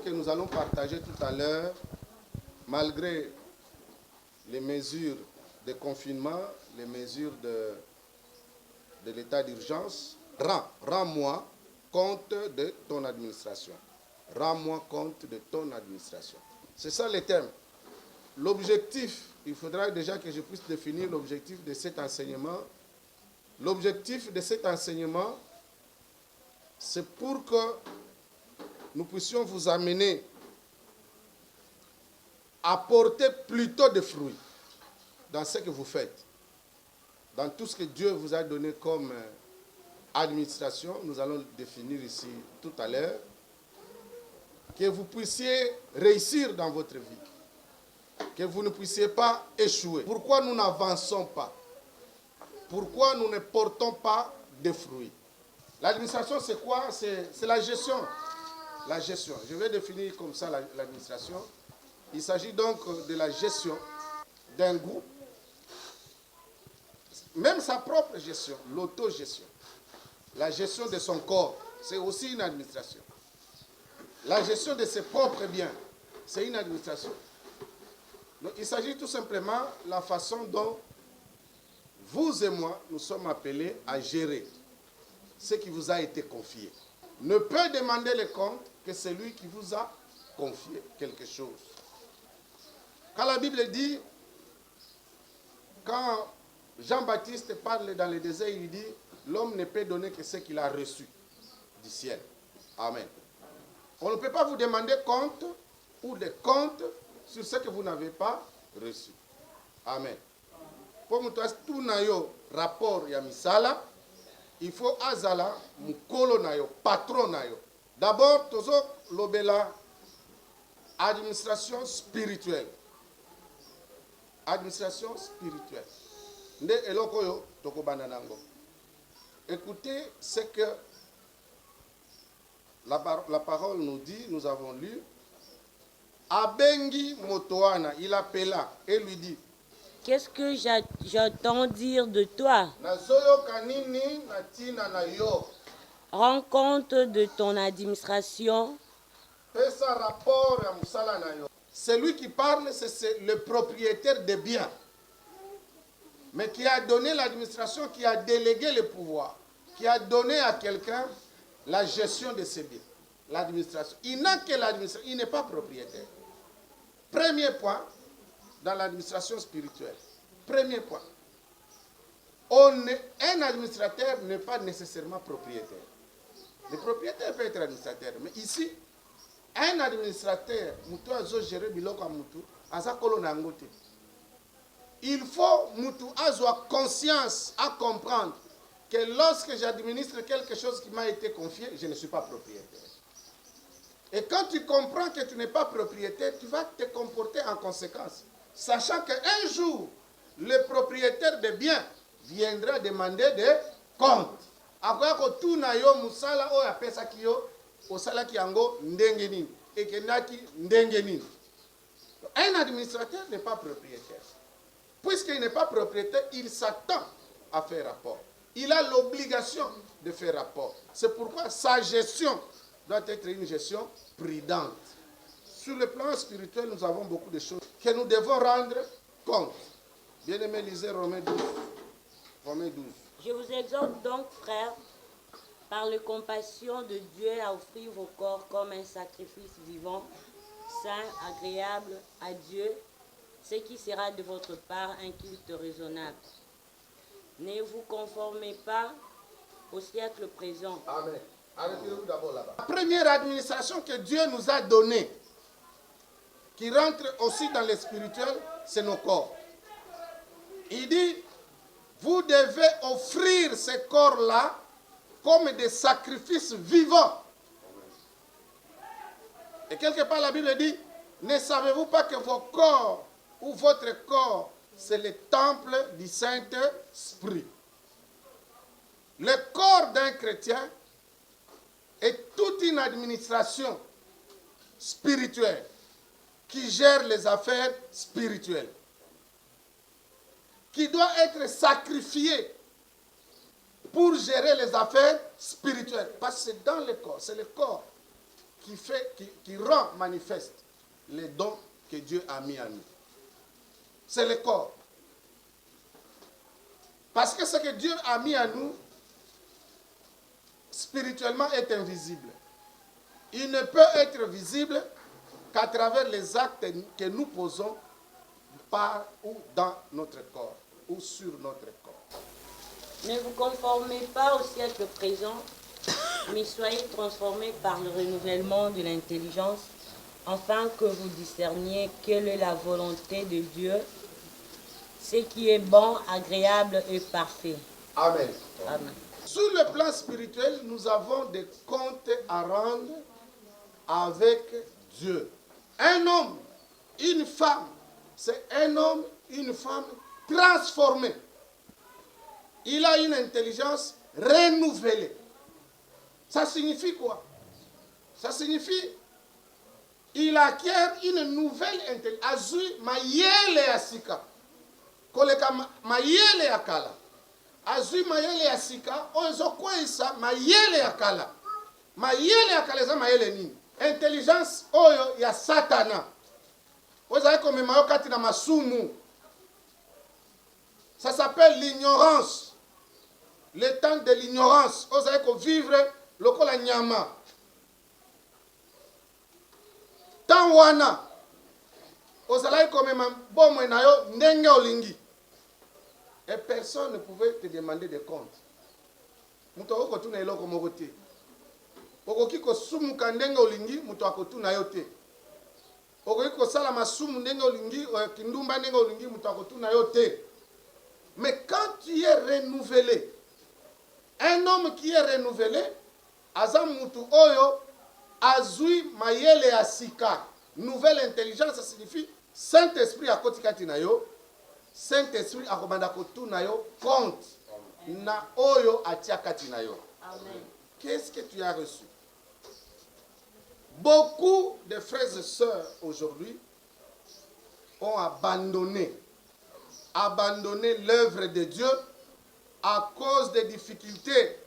que nous allons partager tout à l'heure, malgré les mesures de confinement, les mesures de l'état d'urgence, rends-moi compte de ton administration. Rends-moi compte de ton administration. C'est ça le thème. L'objectif, il faudra déjà que je puisse définir l'objectif de cet enseignement. L'objectif de cet enseignement, c'est pour que nous puissions vous amener à porter plutôt de fruits dans ce que vous faites. Dans tout ce que Dieu vous a donné comme administration, nous allons le définir ici tout à l'heure, que vous puissiez réussir dans votre vie, que vous ne puissiez pas échouer. Pourquoi nous n'avançons pas? Pourquoi nous ne portons pas de fruits? L'administration, c'est quoi? C'est la gestion. La gestion. Je vais définir comme ça l'administration. Il s'agit donc de la gestion d'un groupe, même sa propre gestion, l'autogestion. La gestion de son corps, c'est aussi une administration. La gestion de ses propres biens, c'est une administration. Donc, il s'agit tout simplement de la façon dont vous et moi, nous sommes appelés à gérer ce qui vous a été confié. Ne peut demander le compte que celui qui vous a confié quelque chose. Quand la Bible dit, quand Jean-Baptiste parle dans le désert, il dit, l'homme ne peut donner que ce qu'il a reçu du ciel. Amen. On ne peut pas vous demander compte ou des comptes sur ce que vous n'avez pas reçu. Amen. Pour nous tout nayo rapport ya misala, il faut azala mukolo nayo, patron nayo. D'abord, tozo lobela administration spirituelle. Administration spirituelle. Nde eloko yo toko bananango. Écoutez ce que la parole nous dit, nous avons lu. Abengi Motoana, il appela et lui dit, qu'est-ce que j'entends dire de toi? Rends compte de ton administration. Celui qui parle, c'est le propriétaire des biens, mais qui a donné l'administration, qui a délégué le pouvoir, qui a donné à quelqu'un la gestion de ses biens. L'administration. Il n'a que l'administration, il n'est pas propriétaire. Premier point, dans l'administration spirituelle. Premier point. Un administrateur n'est pas nécessairement propriétaire. Le propriétaire peut être administrateur, mais ici, un administrateur, il faut avoir conscience à comprendre que lorsque j'administre quelque chose qui m'a été confié, je ne suis pas propriétaire. Et quand tu comprends que tu n'es pas propriétaire, tu vas te comporter en conséquence. Sachant qu'un jour, le propriétaire des biens viendra demander des comptes. Après que tout na yo musala o ya pesa kiyo osala kiango ndengeni et que naki ndengeni. Un administrateur n'est pas propriétaire. Puisqu'il n'est pas propriétaire, il s'attend à faire rapport. Il a l'obligation de faire rapport. C'est pourquoi sa gestion doit être une gestion prudente. Sur le plan spirituel, nous avons beaucoup de choses que nous devons rendre compte. Bien-aimé, lisez Romains 12. Romains 12. Je vous exhorte donc, frères, par la compassion de Dieu, à offrir vos corps comme un sacrifice vivant, saint, agréable à Dieu, ce qui sera de votre part un culte raisonnable. Ne vous conformez pas au siècle présent. Amen. Arrêtez-vous d'abord là-bas. La première administration que Dieu nous a donnée, qui rentre aussi dans le spirituel, c'est nos corps. Il dit, vous devez offrir ces corps-là comme des sacrifices vivants. Et quelque part, la Bible dit, ne savez-vous pas que vos corps ou votre corps, c'est le temple du Saint-Esprit. Le corps d'un chrétien est toute une administration spirituelle qui gère les affaires spirituelles, qui doit être sacrifiée pour gérer les affaires spirituelles. Parce que c'est dans le corps, c'est le corps qui rend manifeste les dons que Dieu a mis en nous. C'est le corps. Parce que ce que Dieu a mis en nous, spirituellement, est invisible. Il ne peut être visible qu'à travers les actes que nous posons par ou dans notre corps ou sur notre corps. Ne vous conformez pas au siècle présent, mais soyez transformés par le renouvellement de l'intelligence, afin que vous discerniez quelle est la volonté de Dieu, ce qui est bon, agréable et parfait. Amen. Amen. Sur le plan spirituel, nous avons des comptes à rendre avec Dieu. Un homme, une femme, c'est un homme, une femme transformé. Il a une intelligence renouvelée. Ça signifie quoi? Ça signifie il acquiert une nouvelle intelligence. Azui mayele ya sika. Koleka mayele ya kala. Azui mayele ya sika. Ozo kwesa mayele ya kala. Mayele ya kala za mayele nini? Intelligence oyo ya satana. Ozo aiko memayo kati na masumu. Ça s'appelle l'ignorance. Le temps de l'ignorance. Ozo aiko vivre lokola nyama. Tant wana ozalaki komema bomwe na yo ndenge olingi et personne ne pouvait te demander de compte. Mutu akotuna eloko moko te. Okoki kosumuka ndenge olingi mutu akotuna yo te. Okoki kosala masumu ndenge olingi kindumba ndenge olingi mutu akotuna yo te. Mais quand tu es renouvelé, un homme qui est renouvelé aza mutu oyo azui mayele ya sika. Nouvelle intelligence, ça signifie Saint-Esprit a kotikati na yo. Saint-Esprit a komanda kotuna yo compte na oyo atiakati na yo. Amen. Qu'est-ce que tu as reçu? Beaucoup de frères et sœurs aujourd'hui ont abandonné l'œuvre de Dieu à cause des difficultés.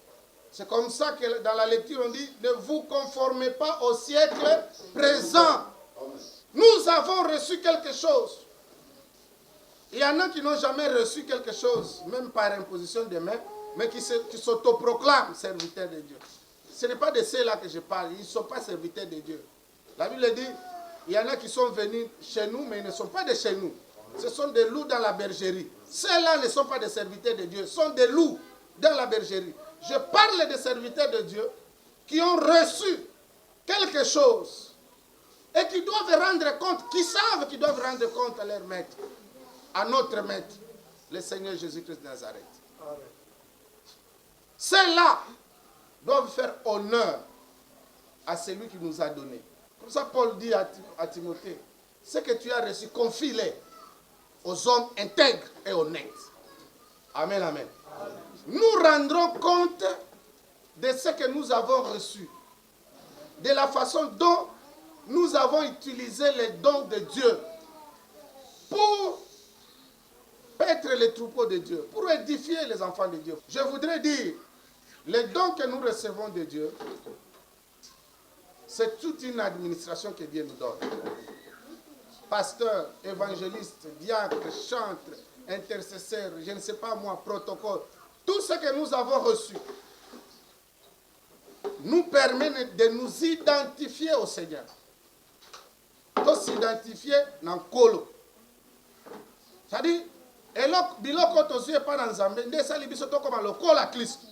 C'est comme ça que dans la lecture on dit ne vous conformez pas au siècle présent. Nous avons reçu quelque chose. Il y en a qui n'ont jamais reçu quelque chose, même par imposition de main, mais qui s'autoproclament serviteurs de Dieu. Ce n'est pas de ceux-là que je parle, ils ne sont pas serviteurs de Dieu. La Bible dit, il y en a qui sont venus chez nous, mais ils ne sont pas de chez nous. Ce sont des loups dans la bergerie. Ceux-là ne sont pas des serviteurs de Dieu, ce sont des loups dans la bergerie. Je parle des serviteurs de Dieu qui ont reçu quelque chose et qui doivent rendre compte, qui savent qu'ils doivent rendre compte à leur maître, à notre maître, le Seigneur Jésus-Christ de Nazareth. Ceux-là doivent faire honneur à celui qui nous a donné. Comme ça, Paul dit à Timothée, ce que tu as reçu, confie-les aux hommes intègres et honnêtes. Amen, amen. Nous rendrons compte de ce que nous avons reçu, de la façon dont nous avons utilisé les dons de Dieu pour paître les troupeaux de Dieu, pour édifier les enfants de Dieu. Je voudrais dire, les dons que nous recevons de Dieu, c'est toute une administration que Dieu nous donne. Pasteur, évangéliste, diacre, chantre, intercesseur, je ne sais pas moi, protocole, tout ce que nous avons reçu nous permet de nous identifier au Seigneur. De s'identifier dans le colo. C'est-à-dire, biloko tozwi epa na Nzambe nde esali biso tokoma lokola Kristo.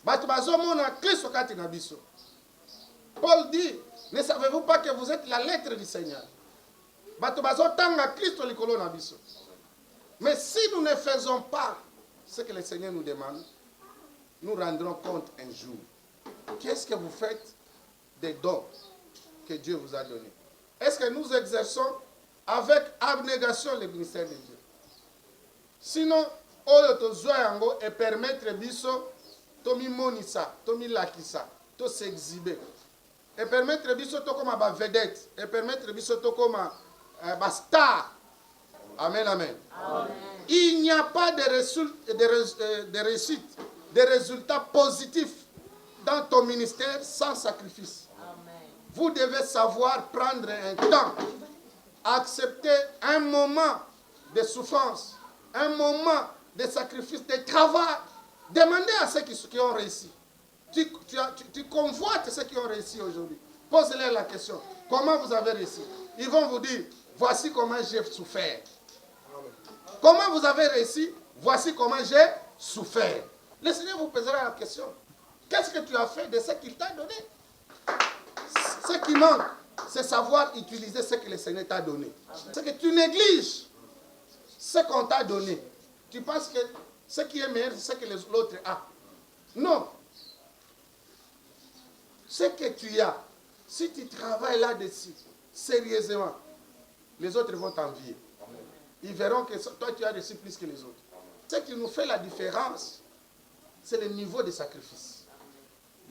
Bato bazomona Kristo kati na biso. Paul dit, ne savez-vous pas que vous êtes la lettre du Seigneur? Bato bazotanga Kristo likolo na biso. Mais si nous ne faisons pas ce que le Seigneur nous demande, nous rendrons compte un jour. Qu'est-ce que vous faites des dons que Dieu vous a donnés? Est-ce que nous exerçons avec abnégation le ministère de Dieu? Sinon, oyo tozwa yango et permettre biso tomi monisa, tomi lakisa, to s'exhiber. Et permettre biso to comme ba vedette, et permettre biso to comme ba star. Amen, amen. Amen. Il n'y a pas de réussite, de résultats positifs dans ton ministère sans sacrifice. Amen. vous devez savoir prendre un temps, accepter un moment de souffrance, un moment de sacrifice, de travail. Demandez à ceux qui ont réussi. Tu convoites ceux qui ont réussi aujourd'hui. Posez-leur la question. Comment vous avez réussi? Ils vont vous dire, voici comment j'ai souffert. Comment vous avez réussi? Voici comment j'ai souffert. Le Seigneur vous posera la question. Qu'est-ce que tu as fait de ce qu'il t'a donné? Ce qui manque, c'est savoir utiliser ce que le Seigneur t'a donné. C'est que tu négliges ce qu'on t'a donné. Tu penses que ce qui est meilleur, c'est ce que l'autre a. Non. Ce que tu as, si tu travailles là-dessus, sérieusement, les autres vont t'envier. Ils verront que toi, tu as reçu plus que les autres. Ce qui nous fait la différence, c'est le niveau de sacrifice.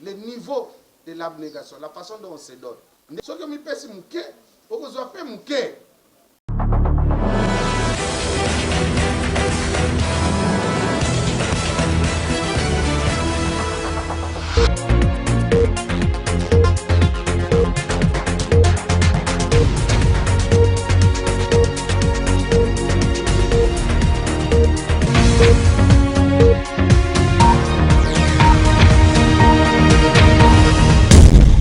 Le niveau de l'abnégation, la façon dont on se donne. Ce que je me passe, c'est que je